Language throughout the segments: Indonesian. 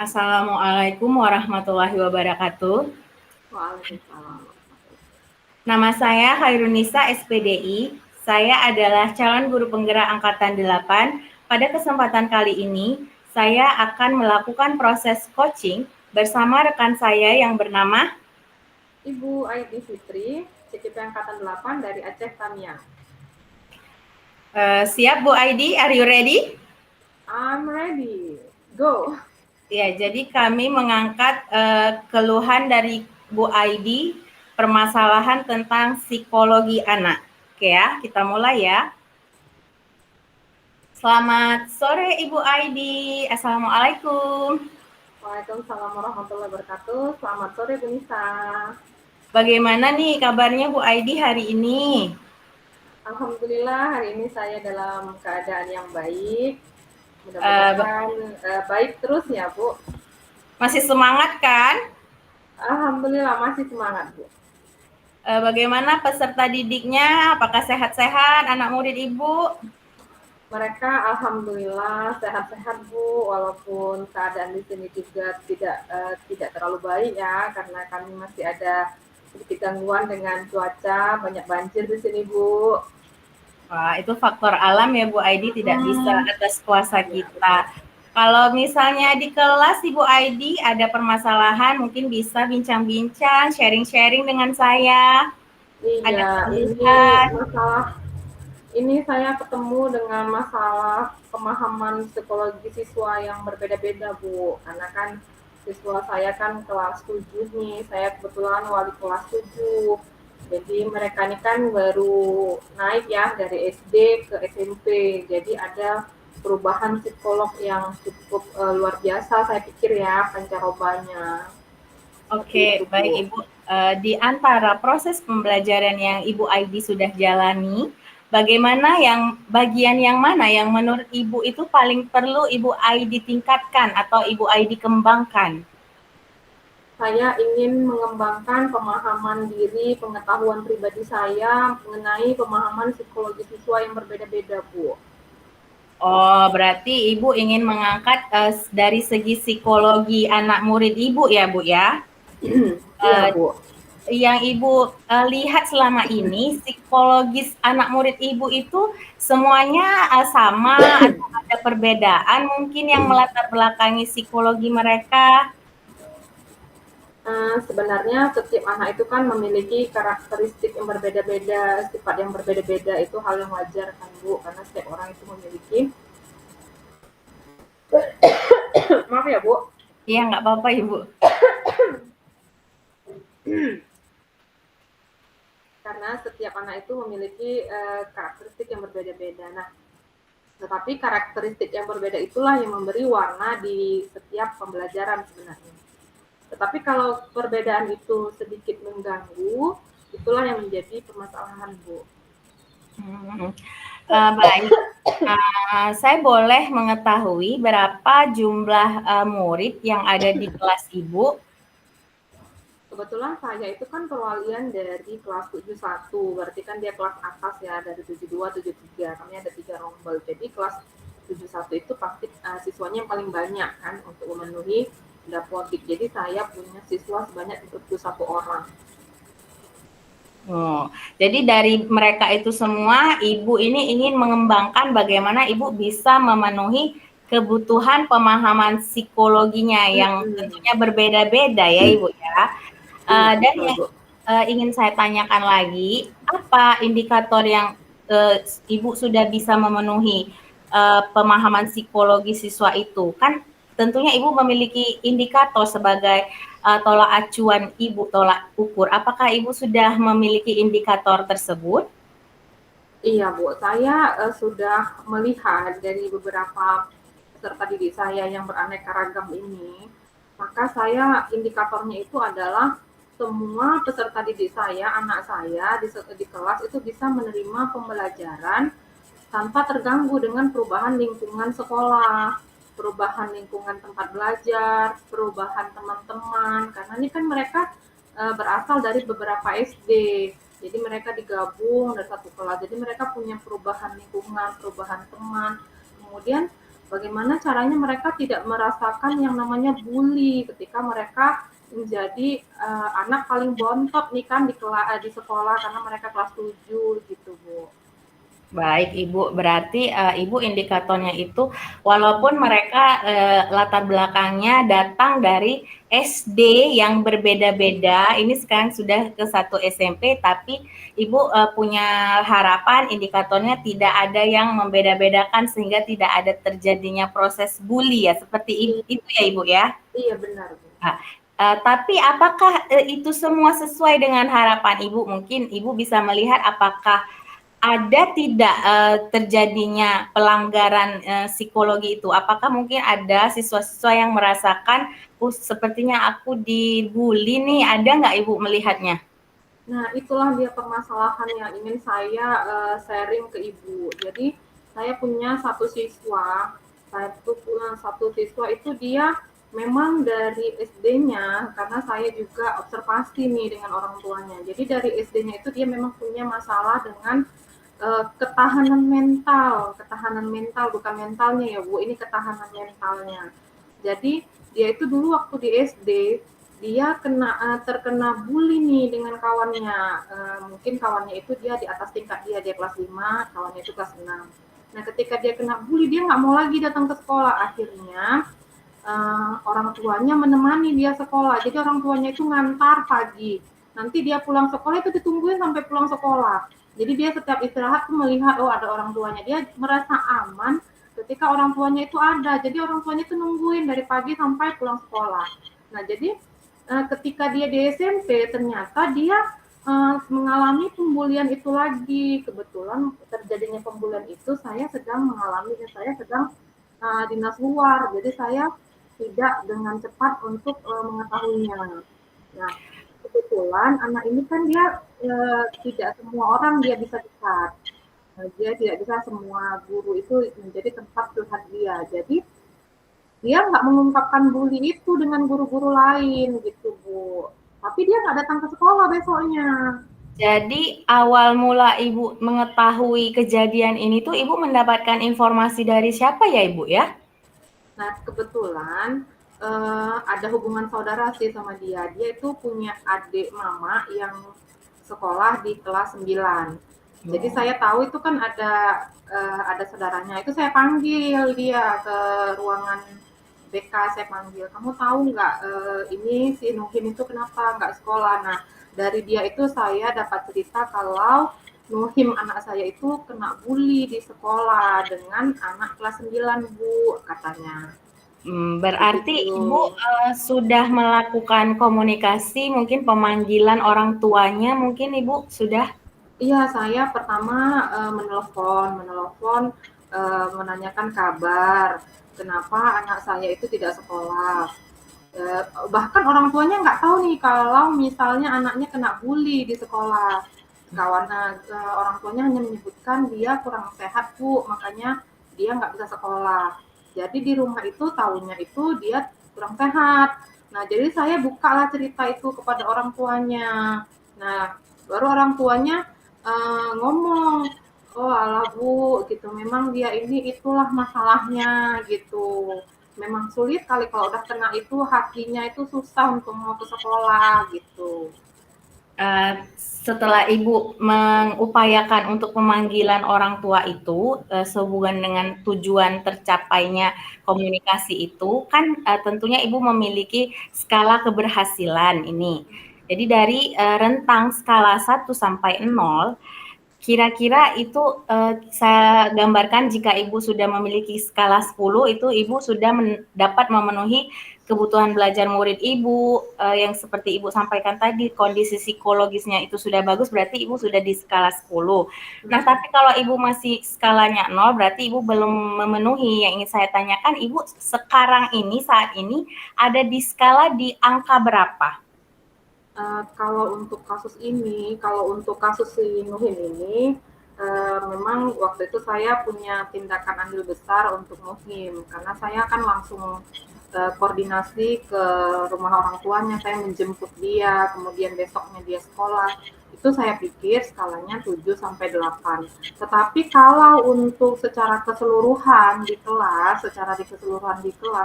Assalamualaikum warahmatullahi wabarakatuh. Waalaikumsalam. Nama saya Khairunisa SPDI. Saya adalah calon guru penggerak angkatan 8. Pada kesempatan kali ini, saya akan melakukan proses coaching bersama rekan saya yang bernama Ibu Aidi Fitri, CCP Angkatan 8 dari Aceh Tamiang. Siap Bu Aidi, are you ready? I'm ready. Go. Ya, jadi kami mengangkat keluhan dari Bu Aidi, permasalahan tentang psikologi anak. Oke ya, kita mulai ya. Selamat sore Ibu Aidi. Assalamualaikum. Waalaikumsalam warahmatullahi wabarakatuh. Selamat sore Bu Nisa. Bagaimana nih kabarnya Bu Aidi hari ini? Alhamdulillah hari ini saya dalam keadaan yang baik. Mudah-mudahan baik terus ya Bu. Masih semangat kan? Alhamdulillah masih semangat Bu. Bagaimana peserta didiknya? Apakah sehat-sehat anak murid Ibu? Mereka alhamdulillah sehat-sehat Bu, walaupun keadaan di sini juga tidak terlalu baik ya, karena kami masih ada sedikit gangguan dengan cuaca, banyak banjir di sini Bu. Wah, itu faktor alam ya Bu Aidi, tidak bisa atas kuasa Ya, kita. betul. Kalau misalnya di kelas Ibu Aidi ada permasalahan, mungkin bisa bincang-bincang, sharing-sharing dengan saya. Ada Iya, ini keluhan. masalah ini saya ketemu dengan masalah pemahaman psikologi siswa yang berbeda-beda Bu, karena kan siswa saya kan kelas 7 nih, saya kebetulan wali kelas 7. Jadi mereka ini kan baru naik ya dari SD ke SMP, jadi ada perubahan psikolog yang cukup luar biasa saya pikir ya pancarobanya. Seperti Oke, itu baik Bu. Ibu. Di antara proses pembelajaran yang Ibu Aidi sudah jalani, bagaimana bagian yang mana yang menurut Ibu itu paling perlu Ibu Aidi tingkatkan atau Ibu Aidi kembangkan? Saya ingin mengembangkan pemahaman diri, pengetahuan pribadi saya mengenai pemahaman psikologi siswa yang berbeda-beda, Bu. Oh, berarti Ibu ingin mengangkat dari segi psikologi anak murid Ibu ya, Bu ya? Iya, Eh, Bu. yang Ibu lihat selama ini, psikologis anak murid Ibu itu semuanya sama atau ada perbedaan mungkin yang melatar belakangi psikologi mereka? Sebenarnya setiap anak itu kan memiliki karakteristik yang berbeda-beda, sifat yang berbeda-beda, itu hal yang wajar kan, Bu, karena setiap orang itu memiliki maaf ya, Bu. Iya, nggak apa-apa Ibu. Karena setiap anak itu memiliki karakteristik yang berbeda-beda. Nah, tetapi karakteristik yang berbeda itulah yang memberi warna di setiap pembelajaran sebenarnya. Tetapi kalau perbedaan itu sedikit mengganggu, itulah yang menjadi permasalahan, Bu. Baik. Saya boleh mengetahui berapa jumlah murid yang ada di kelas Ibu? Kebetulan saya itu kan perwalian dari kelas 71, berarti kan dia kelas atas ya, dari 72, 73. Kami ada 3 rombel. Jadi kelas 71 itu pasti siswanya yang paling banyak kan untuk memenuhi dapodik. Jadi saya punya siswa sebanyak 21 orang. Oh, jadi dari mereka itu semua, Ibu ini ingin mengembangkan bagaimana Ibu bisa memenuhi kebutuhan pemahaman psikologinya yang tentunya berbeda-beda ya Ibu ya. Iya, Dan betul, yang Bu. ingin saya tanyakan lagi, apa indikator yang Ibu sudah bisa memenuhi pemahaman psikologi siswa itu? Kan tentunya Ibu memiliki indikator sebagai tolak acuan Ibu, tolak ukur. Apakah Ibu sudah memiliki indikator tersebut? Iya, Bu. Saya sudah melihat dari beberapa peserta didik saya yang beraneka ragam ini, maka saya indikatornya itu adalah semua peserta didik saya, anak saya di kelas itu bisa menerima pembelajaran tanpa terganggu dengan perubahan lingkungan sekolah, perubahan lingkungan tempat belajar, perubahan teman-teman. Karena ini kan mereka berasal dari beberapa SD. Jadi mereka digabung dari satu kelas. Jadi mereka punya perubahan lingkungan, perubahan teman. Kemudian bagaimana caranya mereka tidak merasakan yang namanya bully ketika mereka menjadi anak paling bontot nih kan di sekolah karena mereka kelas 7 gitu Bu. Baik Ibu, berarti Ibu indikatornya itu walaupun mereka latar belakangnya datang dari SD yang berbeda-beda, ini sekarang sudah ke satu SMP, tapi Ibu punya harapan indikatornya tidak ada yang membeda-bedakan sehingga tidak ada terjadinya proses bully ya, seperti itu ya Ibu ya? Iya benar Bu. Nah, tapi apakah itu semua sesuai dengan harapan Ibu? Mungkin Ibu bisa melihat apakah ada tidak terjadinya pelanggaran psikologi itu? Apakah mungkin ada siswa-siswa yang merasakan, sepertinya aku dibully nih, ada nggak Ibu melihatnya? Nah, itulah dia permasalahan yang ingin saya sharing ke Ibu. Jadi, saya punya satu siswa itu dia memang dari SD-nya, karena saya juga observasi nih dengan orang tuanya. Jadi dari SD-nya itu dia memang punya masalah dengan ketahanan mental bukan mentalnya ya Bu, ini ketahanan mentalnya. Jadi dia itu dulu waktu di SD dia terkena bully nih dengan kawannya. Mungkin kawannya itu dia di atas tingkat dia kelas 5, kawannya itu kelas 6. Nah, ketika dia kena bully, dia nggak mau lagi datang ke sekolah. Akhirnya orang tuanya menemani dia sekolah. Jadi orang tuanya itu ngantar pagi. Nanti dia pulang sekolah itu ditungguin sampai pulang sekolah. Jadi dia setiap istirahat tuh melihat oh ada orang tuanya. Dia merasa aman ketika orang tuanya itu ada. Jadi orang tuanya itu nungguin dari pagi sampai pulang sekolah. Nah, jadi ketika dia di SMP ternyata dia mengalami pembulian itu lagi. Kebetulan terjadinya pembulian itu saya sedang mengalami dan saya sedang dinas luar. Jadi saya tidak dengan cepat untuk mengetahuinya. Nah, kebetulan anak ini kan dia tidak semua orang dia bisa dekat. Dia tidak bisa semua guru itu menjadi tempat curhat dia. Jadi dia nggak mengungkapkan bully itu dengan guru-guru lain gitu Bu. Tapi dia nggak datang ke sekolah besoknya. Jadi awal mula Ibu mengetahui kejadian ini tuh Ibu mendapatkan informasi dari siapa ya Ibu ya? Nah, kebetulan ada hubungan saudara sih sama dia. Dia itu punya adik mama yang sekolah di kelas 9. Jadi saya tahu itu kan ada saudaranya. Itu saya panggil dia ke ruangan BK, saya panggil. Kamu tahu nggak ini si Nuhin itu kenapa nggak sekolah? Nah, dari dia itu saya dapat cerita kalau Nuhim anak saya itu kena bully di sekolah dengan anak kelas 9 Bu katanya. Berarti Begitu. Ibu sudah melakukan komunikasi, mungkin pemanggilan orang tuanya, mungkin Ibu sudah? Iya, saya pertama menelpon, menanyakan kabar, kenapa anak saya itu tidak sekolah. Bahkan orang tuanya nggak tahu nih kalau misalnya anaknya kena bully di sekolah. Orang tuanya hanya menyebutkan dia kurang sehat Bu, makanya dia nggak bisa sekolah. Jadi di rumah itu tahunya itu dia kurang sehat. Nah, jadi saya bukalah cerita itu kepada orang tuanya. Nah, baru orang tuanya ngomong, oh alah Bu, gitu. Memang dia ini itulah masalahnya gitu. Memang sulit kali kalau udah kena itu hatinya itu susah untuk mau ke sekolah gitu. Setelah Ibu mengupayakan untuk pemanggilan orang tua itu, sehubungan dengan tujuan tercapainya komunikasi itu, kan tentunya Ibu memiliki skala keberhasilan ini. Jadi dari rentang skala 1 sampai 0, kira-kira itu saya gambarkan jika Ibu sudah memiliki skala 10 itu Ibu sudah dapat memenuhi kebutuhan belajar murid Ibu yang seperti Ibu sampaikan tadi kondisi psikologisnya itu sudah bagus berarti Ibu sudah di skala 10. Nah, tapi kalau Ibu masih skalanya 0 berarti Ibu belum memenuhi. Yang ingin saya tanyakan Ibu sekarang ini saat ini ada di skala di angka berapa? Kalau untuk kasus si Nuhin ini, memang waktu itu saya punya tindakan andil besar untuk Nuhin, karena saya kan langsung koordinasi ke rumah orang tuanya, saya menjemput dia, kemudian besoknya dia sekolah. Itu saya pikir skalanya 7 sampai 8. Tetapi kalau untuk secara keseluruhan di kelas,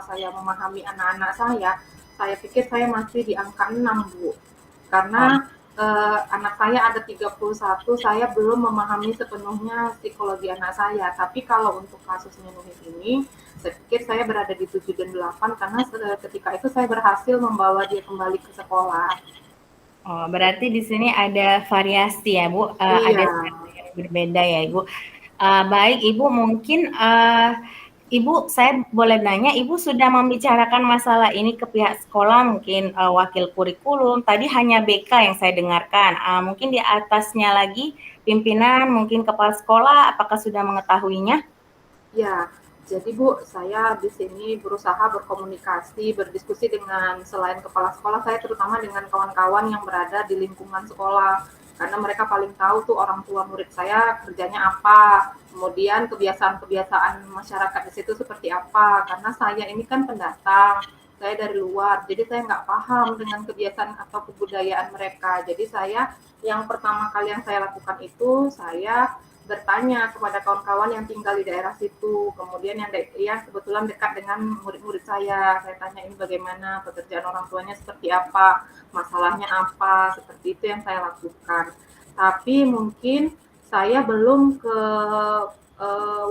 saya memahami anak-anak saya pikir saya masih di angka 6, Bu. Oh, Karena anak saya ada 31, saya belum memahami sepenuhnya psikologi anak saya. Tapi kalau untuk kasusnya Nuhis ini, saya pikir saya berada di 7 dan 8 karena ketika itu saya berhasil membawa dia kembali ke sekolah. oh, berarti di sini ada variasi ya, Bu, ada Iya, skala yang berbeda ya, Ibu. Baik, Ibu, mungkin, Ibu, saya boleh nanya, Ibu sudah membicarakan masalah ini ke pihak sekolah, mungkin, wakil kurikulum, tadi hanya BK yang saya dengarkan, mungkin di atasnya lagi pimpinan, mungkin kepala sekolah, apakah sudah mengetahuinya? ya. Jadi Bu, saya di sini berusaha berkomunikasi, berdiskusi dengan selain kepala sekolah, saya terutama dengan kawan-kawan yang berada di lingkungan sekolah. Karena mereka paling tahu tuh orang tua murid saya kerjanya apa, kemudian kebiasaan-kebiasaan masyarakat di situ seperti apa. Karena saya ini kan pendatang, saya dari luar, jadi saya nggak paham dengan kebiasaan atau kebudayaan mereka. Jadi saya yang pertama kali yang saya lakukan itu saya bertanya kepada kawan-kawan yang tinggal di daerah situ, kemudian yang kebetulan dekat dengan murid-murid saya tanya ini bagaimana pekerjaan orang tuanya seperti apa, masalahnya apa, seperti itu yang saya lakukan. Tapi mungkin saya belum ke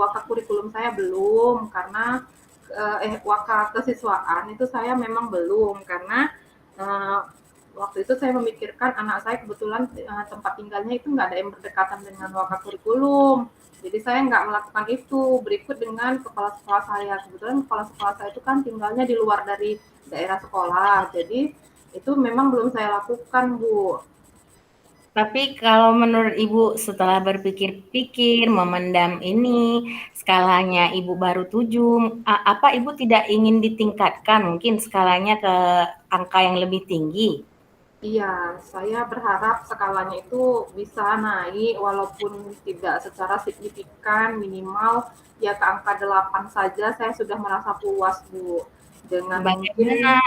waka kurikulum saya belum karena waka kesiswaan itu saya memang belum karena eh, waktu itu saya memikirkan anak saya kebetulan tempat tinggalnya itu nggak ada yang berdekatan dengan waka kurikulum. Jadi saya nggak melakukan itu. Berikut dengan kepala sekolah saya. Kebetulan kepala sekolah saya itu kan tinggalnya di luar dari daerah sekolah. Jadi itu memang belum saya lakukan, Bu. Tapi kalau menurut Ibu setelah berpikir-pikir, memendam ini, skalanya Ibu baru 7, apa Ibu tidak ingin ditingkatkan mungkin skalanya ke angka yang lebih tinggi? Iya, saya berharap skalanya itu bisa naik walaupun tidak secara signifikan, minimal ya ke angka 8 saja saya sudah merasa puas, Bu. Dengan mungkin Bagaimana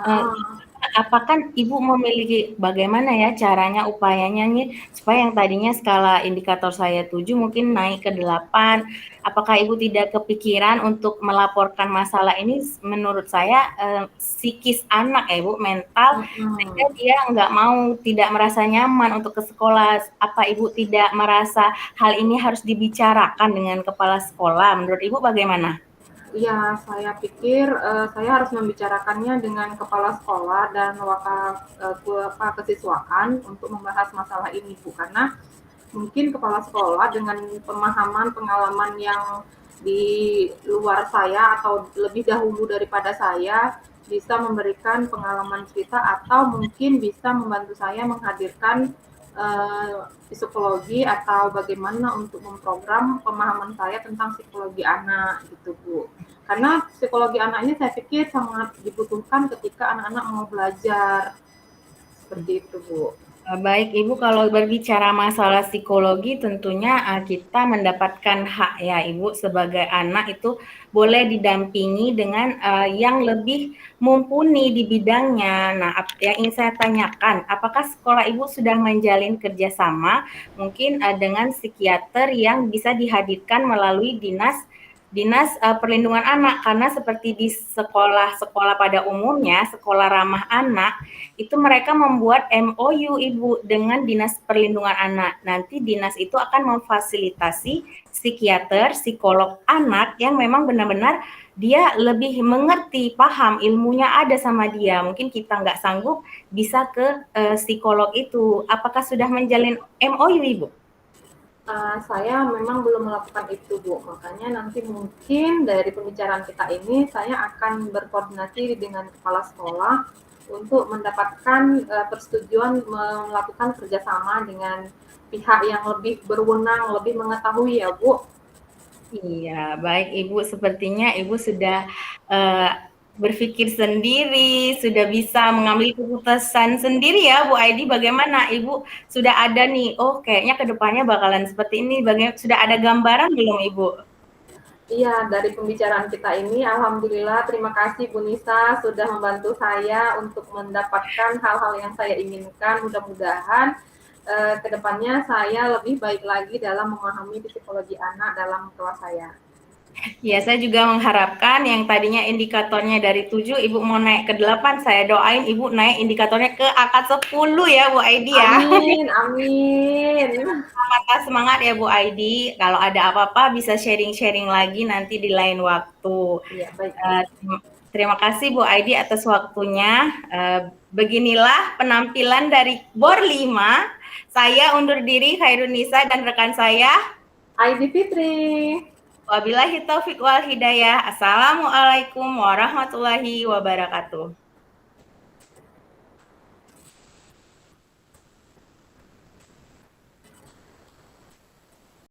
Eee, uh, apakah Ibu memiliki bagaimana ya caranya, upayanya nih, supaya yang tadinya skala indikator saya 7 mungkin naik ke 8. Apakah Ibu tidak kepikiran untuk melaporkan masalah ini menurut saya, psikis anak ya Bu, mental, sehingga mm, dia nggak mau, tidak merasa nyaman untuk ke sekolah. Apa Ibu tidak merasa hal ini harus dibicarakan dengan kepala sekolah? Menurut Ibu bagaimana? ya, saya pikir saya harus membicarakannya dengan kepala sekolah dan kesiswaan untuk membahas masalah ini, Bu. Karena mungkin kepala sekolah dengan pemahaman pengalaman yang di luar saya atau lebih dahulu daripada saya bisa memberikan pengalaman cerita atau mungkin bisa membantu saya menghadirkan psikologi atau bagaimana untuk memprogram pemahaman saya tentang psikologi anak gitu Bu. Karena psikologi anak ini saya pikir sangat dibutuhkan ketika anak-anak mau belajar seperti itu Bu. Baik Ibu, kalau berbicara masalah psikologi tentunya kita mendapatkan hak ya Ibu sebagai anak itu boleh didampingi dengan yang lebih mumpuni di bidangnya. Nah, yang ingin saya tanyakan, apakah sekolah Ibu sudah menjalin kerjasama mungkin dengan psikiater yang bisa dihadirkan melalui Dinas Perlindungan Anak, karena seperti di sekolah-sekolah pada umumnya, sekolah ramah anak, itu mereka membuat MOU Ibu dengan Dinas Perlindungan Anak. Nanti dinas itu akan memfasilitasi psikiater, psikolog anak yang memang benar-benar dia lebih mengerti, paham, ilmunya ada sama dia. Mungkin kita nggak sanggup bisa ke psikolog itu. Apakah sudah menjalin MOU Ibu? Saya memang belum melakukan itu, Bu. Makanya nanti mungkin dari pembicaraan kita ini saya akan berkoordinasi dengan kepala sekolah untuk mendapatkan persetujuan melakukan kerjasama dengan pihak yang lebih berwenang, lebih mengetahui ya, Bu. Iya, baik Ibu, sepertinya Ibu sudah berpikir sendiri, sudah bisa mengambil keputusan sendiri ya Bu Aidi. Bagaimana Ibu sudah ada nih, oh kayaknya kedepannya bakalan seperti ini. Sudah ada gambaran belum Ibu? Iya, dari pembicaraan kita ini, alhamdulillah, terima kasih Bu Nisa sudah membantu saya untuk mendapatkan hal-hal yang saya inginkan. Mudah-mudahan kedepannya saya lebih baik lagi dalam memahami psikologi anak dalam kelas saya. Ya, saya juga mengharapkan yang tadinya indikatornya dari 7, Ibu mau naik ke 8, saya doain Ibu naik indikatornya ke angka 10 ya, Bu Aidi ya. Amin, amin. Semangat, semangat ya Bu Aidi. Kalau ada apa-apa bisa sharing-sharing lagi nanti di lain waktu. Iya, baik Bu. Terima kasih Bu Aidi atas waktunya. Beginilah penampilan dari BOR 5. Saya undur diri, Khairunisa dan rekan saya. Aidi Fitri. Wabillahi taufiq wal hidayah. Assalamualaikum warahmatullahi wabarakatuh.